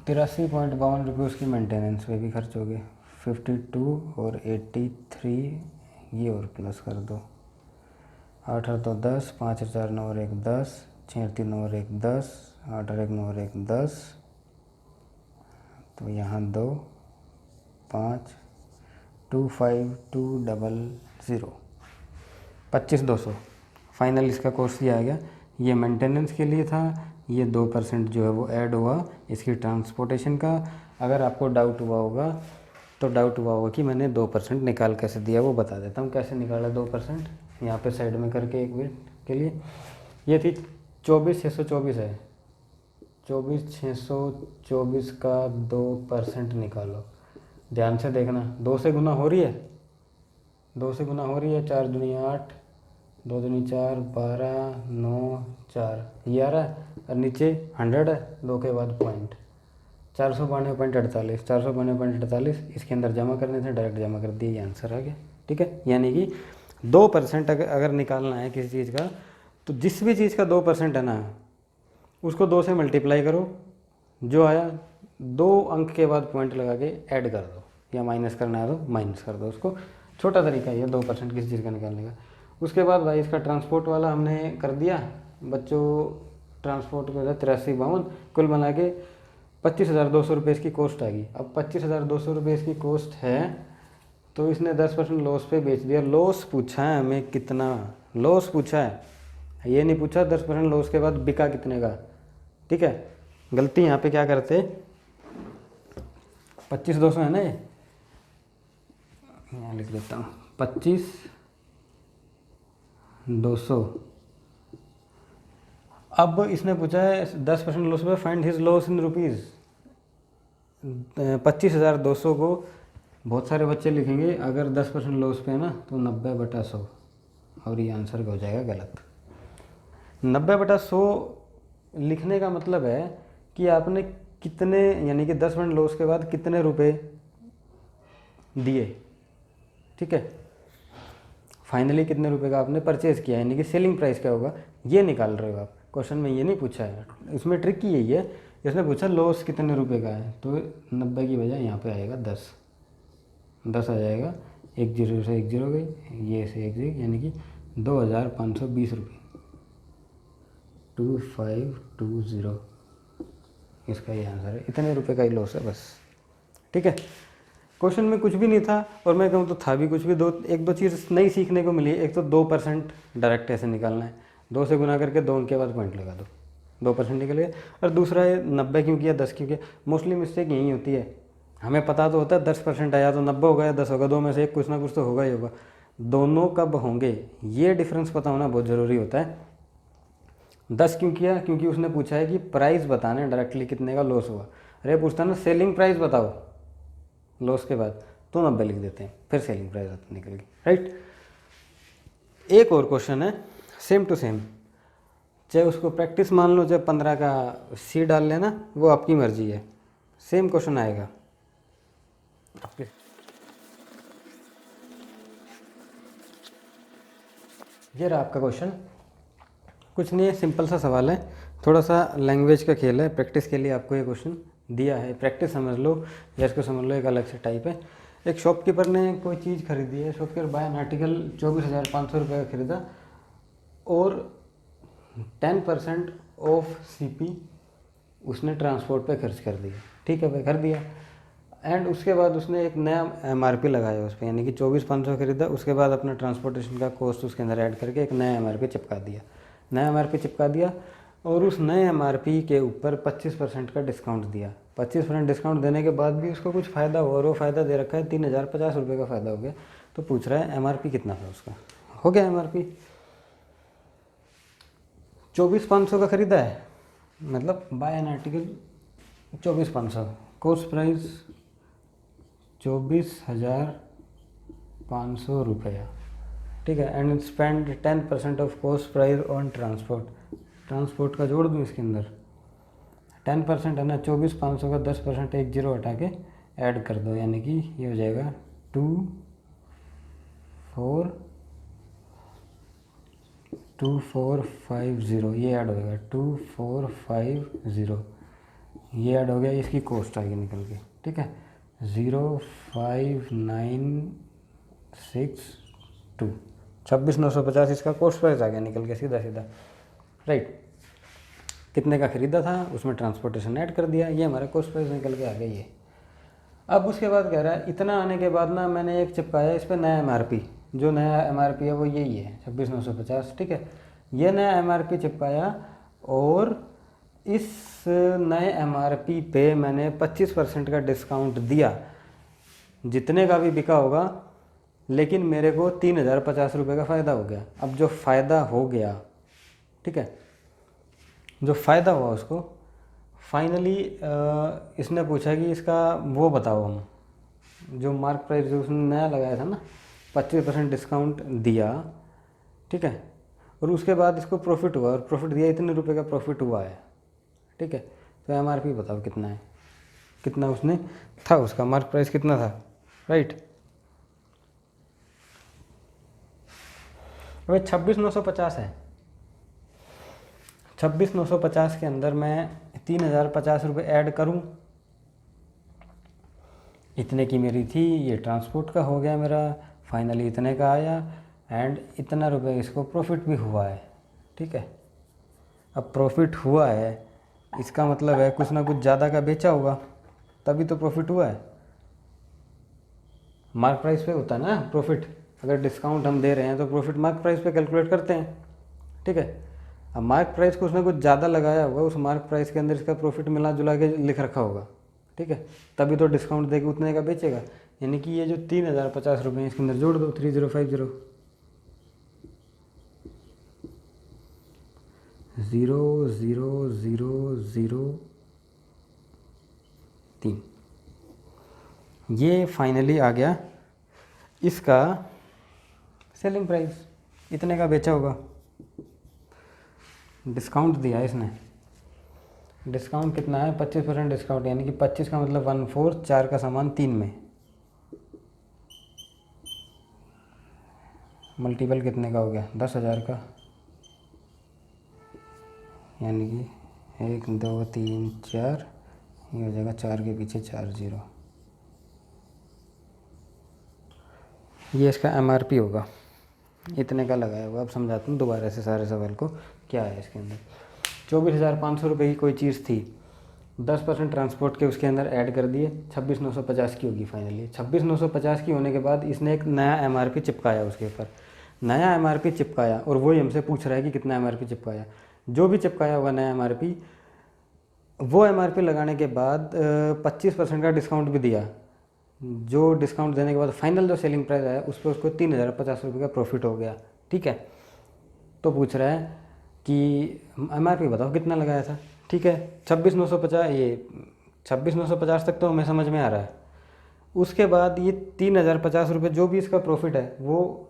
83.52 रुपये उसकी मेंटेनेंस पे भी खर्च हो गए, 52 और 83 ये और प्लस कर दो, 8 और 2 10, 5 और 4 9 और 1 10, 6 और 3 9 और 1 10, 8 और 1 9 और 1 10, तो यहाँ 2 5 25200, 25,200 फाइनल इसका कॉस्ट ये आ गया। ये मेंटेनेंस के लिए था, ये 2% जो है वो ऐड हुआ इसकी ट्रांसपोर्टेशन का। अगर आपको डाउट हुआ होगा तो डाउट हुआ होगा कि मैंने 2% निकाल कैसे दिया, वो बता देता हूँ कैसे निकाला 2%। यहाँ पे साइड में करके एक मिनट के लिए, ये थी 24,624 है, 24,624 का 2% निकालो, ध्यान से देखना, 2 से गुना हो रही है, 2 से गुना हो रही है, 4 दूनी 8, 2 दूनी 4, 12 9 4, ये आ रहा है, और नीचे 100 है, 2 के बाद पॉइंट, 492.48, 492.48 इसके अंदर जमा करने थे, डायरेक्ट जमा कर दिए, ये आंसर आ गया। ठीक है, यानी कि 2% अगर निकालना है किसी चीज़ का, तो जिस भी चीज़ का 2% है ना, उसको 2 से मल्टीप्लाई करो, जो आया 2 अंक के बाद पॉइंट लगा के ऐड कर दो, या माइनस करना है तो माइनस कर दो उसको। छोटा तरीका ये 2% किसी चीज़ का निकालने का। उसके बाद भाई इसका ट्रांसपोर्ट वाला हमने कर दिया, बच्चों ट्रांसपोर्ट का 8352, कुल बना के 25,200 रुपये इसकी कॉस्ट आ गई। अब 25,200 रुपये इसकी कॉस्ट है, तो इसने 10% लॉस पे बेच दिया। लॉस पूछा है हमें कितना, लॉस पूछा है, ये नहीं पूछा 10% लॉस के बाद बिका कितने का। ठीक है, गलती यहाँ पे क्या करते, 25,200 है ना, ये यहाँ लिख देता हूँ 25,200। अब इसने पूछा है 10% लॉस पे find his loss in rupees. 25,200 को बहुत सारे बच्चे लिखेंगे, अगर 10% लॉस पे है ना तो 90/100, और ये आंसर हो जाएगा गलत। 90/100 लिखने का मतलब है कि आपने कितने, यानी कि 10% लॉस के बाद कितने रुपए दिए। ठीक है, फाइनली कितने रुपए का आपने परचेज किया, यानी कि सेलिंग प्राइस क्या होगा, ये निकाल रहे हो आप। क्वेश्चन में ये नहीं पूछा है, इसमें ट्रिक यही है, इसने पूछा लॉस कितने रुपए का है, तो 90 की बजाय यहाँ पे आएगा 10 आ जाएगा, 1 0 से 1 0 गई, ये से 1 0, यानी कि 2,520 रुपये, 2520, इसका ये आंसर है। इतने रुपए का ही लॉस है बस। ठीक है, क्वेश्चन में कुछ भी नहीं था, और मैं कहूँ तो था भी कुछ भी। एक दो चीज़ नई सीखने को मिली। एक तो 2% डायरेक्ट ऐसे निकालना है, 2 से गुना करके 2 के बाद पॉइंट लगा दो, 2% निकल गया। और दूसरा है 90 क्यों किया, 10 क्यों किया। मोस्टली मिस्टेक यही होती है, हमें पता तो होता है 10% आया तो 90 होगा या 10 होगा, 2 में से एक कुछ ना कुछ तो होगा ही होगा। दोनों कब होंगे ये डिफरेंस पता होना बहुत ज़रूरी होता है। 10 क्यों किया, क्योंकि उसने पूछा है कि प्राइस बताना है डायरेक्टली कितने का लॉस हुआ। अरे पूछता ना सेलिंग प्राइस बताओ लॉस के बाद, तो 90 लिख देते हैं, फिर सेलिंग प्राइस निकल गई। राइट, एक और क्वेश्चन है सेम टू सेम, चाहे उसको प्रैक्टिस मान लो, चाहे 15 का सी डाल लेना, वो आपकी मर्जी है। सेम क्वेश्चन आएगा। ये रहा आपका क्वेश्चन, कुछ नहीं है, सिंपल सा सवाल है, थोड़ा सा लैंग्वेज का खेल है। प्रैक्टिस के लिए आपको ये क्वेश्चन दिया है, प्रैक्टिस समझ लो या इसको समझ लो, एक अलग से टाइप है। एक शॉपकीपर ने कोई चीज़ खरीदी है, शॉपकीपर बाय एन आर्टिकल 24,500 रुपये का खरीदा, और 10% ऑफ सीपी उसने ट्रांसपोर्ट पे खर्च कर दिया। ठीक है भाई, कर दिया। एंड उसके बाद उसने एक नया एमआरपी लगाया उस पर, यानी कि 24,500 खरीदा, उसके बाद अपना ट्रांसपोर्टेशन का कॉस्ट उसके अंदर ऐड करके एक नया एमआरपी चिपका दिया, नया एमआरपी चिपका दिया, और उस नए एमआरपी के ऊपर 25% का डिस्काउंट दिया। 25% डिस्काउंट देने के बाद भी उसको कुछ फ़ायदा हुआ, और वो फ़ायदा दे रखा है 3,050 रुपये का फ़ायदा हो गया। तो पूछ रहा है एमआरपी कितना था उसका। हो गया एमआरपी 24,500 का ख़रीदा है, मतलब buy an article 24,500, cost price 24,500 रुपया। ठीक है, and spend 10% of cost price on transport. Transport का जोड़ दूँ इसके अंदर, 10% है ना, 24,500 का 10% 1 0 हटा के ऐड कर दो, यानी कि ये हो जाएगा 2450, ये ऐड हो गया 2450, ये ऐड हो गया, इसकी कॉस्ट आ गई निकल के। ठीक है, 05962, 26,950 इसका कॉस्ट प्राइस आ गया निकल के सीधा सीधा। राइट, कितने का ख़रीदा था, उसमें ट्रांसपोर्टेशन ऐड कर दिया, ये हमारा कॉस्ट प्राइस निकल के आ गया ये। अब उसके बाद कह रहा है इतना आने के बाद ना मैंने एक चिपकाया इस पर नया एमआरपी, जो नया एमआरपी है वो यही है 26,950। ठीक है, ये नया एमआरपी चिपकाया, और इस नए एमआरपी पे मैंने 25% का डिस्काउंट दिया, जितने का भी बिका होगा, लेकिन मेरे को 3,050 रुपये का फ़ायदा हो गया। अब जो फ़ायदा हो गया, ठीक है, जो फ़ायदा हुआ उसको फाइनली इसने पूछा कि इसका वो बताओ, हम जो मार्क प्राइस जो उसने नया लगाया था ना, 25% डिस्काउंट दिया। ठीक है, और उसके बाद इसको प्रॉफिट हुआ, और प्रॉफिट दिया, इतने रुपए का प्रॉफिट हुआ है। ठीक है, तो एमआरपी बताओ कितना है, कितना उसने था, उसका मार्क प्राइस कितना था। राइट, भाई 26,950 है, 26,950 के अंदर मैं 3,050 रुपये ऐड करूँ, इतने की मेरी थी, ये ट्रांसपोर्ट का हो गया मेरा, फाइनली इतने का आया एंड इतना रुपये इसको प्रॉफिट भी हुआ है। ठीक है, अब प्रॉफिट हुआ है इसका मतलब है कुछ ना कुछ ज़्यादा का बेचा होगा तभी तो प्रॉफिट हुआ है। मार्क प्राइस पे होता है ना प्रॉफिट, अगर डिस्काउंट हम दे रहे हैं तो प्रॉफिट मार्क प्राइस पे कैलकुलेट करते हैं। ठीक है, अब मार्क प्राइस को उसने कुछ ज़्यादा लगाया होगा, उस मार्क प्राइस के अंदर इसका प्रॉफिट मिला जुला के लिख रखा होगा। ठीक है, तभी तो डिस्काउंट देके उतने का बेचेगा। यानी कि ये जो 3,050 रुपये इसके अंदर जोड़ दो, 3050 0,0,0,0,3, ये फाइनली आ गया इसका सेलिंग प्राइस, इतने का बेचा होगा। डिस्काउंट दिया इसने, डिस्काउंट कितना है 25% डिस्काउंट, यानी कि 25 का मतलब 1/4, 4 का सामान 3 में, मल्टीपल कितने का हो गया 10,000 का, यानी कि 1 2 3 4, ये हो जाएगा 4 के पीछे 4 0, ये इसका MRP होगा, इतने का लगाया होगा। अब समझाता हूँ दोबारा से सारे सवाल को, क्या है इसके अंदर। 24,500 रुपये की कोई चीज़ थी, 10% ट्रांसपोर्ट के उसके अंदर ऐड कर दिए, 26,950 की होगी फाइनली। 26,950 की होने के बाद इसने एक नया MRP चिपकाया उसके ऊपर, नया MRP चिपकाया, और वही हमसे पूछ रहा है कि कितना MRP चिपकाया। जो भी चिपकाया होगा नया MRP, वो MRP लगाने के बाद 25% का डिस्काउंट भी दिया। जो डिस्काउंट देने के बाद फाइनल जो सेलिंग प्राइस आया उस पर उसको 3,050 रुपये का प्रॉफिट हो गया। ठीक है, तो पूछ रहा है कि MRP बताओ कितना लगाया था। ठीक है, 26,950, ये 26,950 तक तो हमें समझ में आ रहा है। उसके बाद ये 3,050 रुपये जो भी इसका प्रॉफिट है वो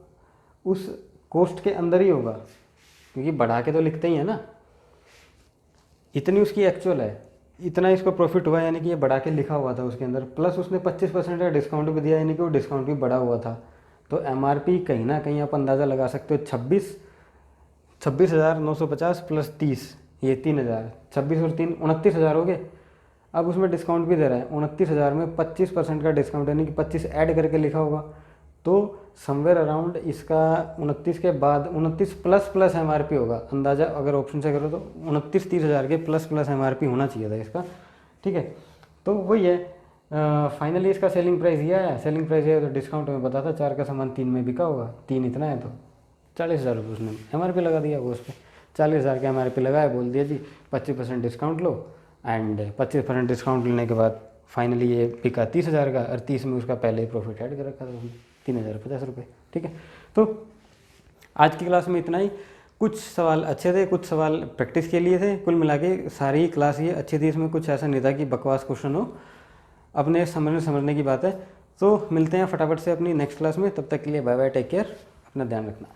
उस कॉस्ट के अंदर ही होगा, क्योंकि बढ़ा के तो लिखते ही है ना। इतनी उसकी एक्चुअल है, इतना इसको प्रॉफिट हुआ, यानी कि ये बढ़ा के लिखा हुआ था उसके अंदर, प्लस उसने 25% का डिस्काउंट भी दिया, यानी कि वो डिस्काउंट भी बढ़ा हुआ था। तो MRP कहीं ना कहीं आप अंदाज़ा लगा सकते हो, 26,950 प्लस 30, ये 3,000, 26 और 3 29,000 हो गए। अब उसमें डिस्काउंट भी दे रहा है, 29,000 में 25% का डिस्काउंट, यानी कि 25 ऐड करके लिखा होगा, तो समवेयर अराउंड इसका 29 के बाद 29 प्लस MRP होगा। अंदाज़ा अगर ऑप्शन से करो तो 29-30,000 के प्लस MRP होना चाहिए था इसका। ठीक है, तो वही है, फाइनली इसका सेलिंग प्राइस ये आया। सेलिंग प्राइस ये तो डिस्काउंट में पता था 4 का सामान 3 में बिका होगा, 3 इतना है तो 40,000 रुपये उसने MRP लगा दिया वो उस पर। 40,000 का MRP लगाया, बोल दिया जी 25% डिस्काउंट लो, एंड 25% डिस्काउंट लेने के बाद फाइनली ये बिका 30,000 का, और 30 में उसका पहले ही प्रॉफिट ऐड कर रखा था उसने 3,050 रुपये। ठीक है, तो आज की क्लास में इतना ही। कुछ सवाल अच्छे थे, कुछ सवाल प्रैक्टिस के लिए थे, कुल मिला के सारी क्लास ये अच्छी थी। इसमें कुछ ऐसा नहीं था कि बकवास क्वेश्चन हो, अपने समझने की बात है। तो मिलते हैं फटाफट से अपनी नेक्स्ट क्लास में, तब तक के लिए बाय बाय, टेक केयर, अपना ध्यान रखना।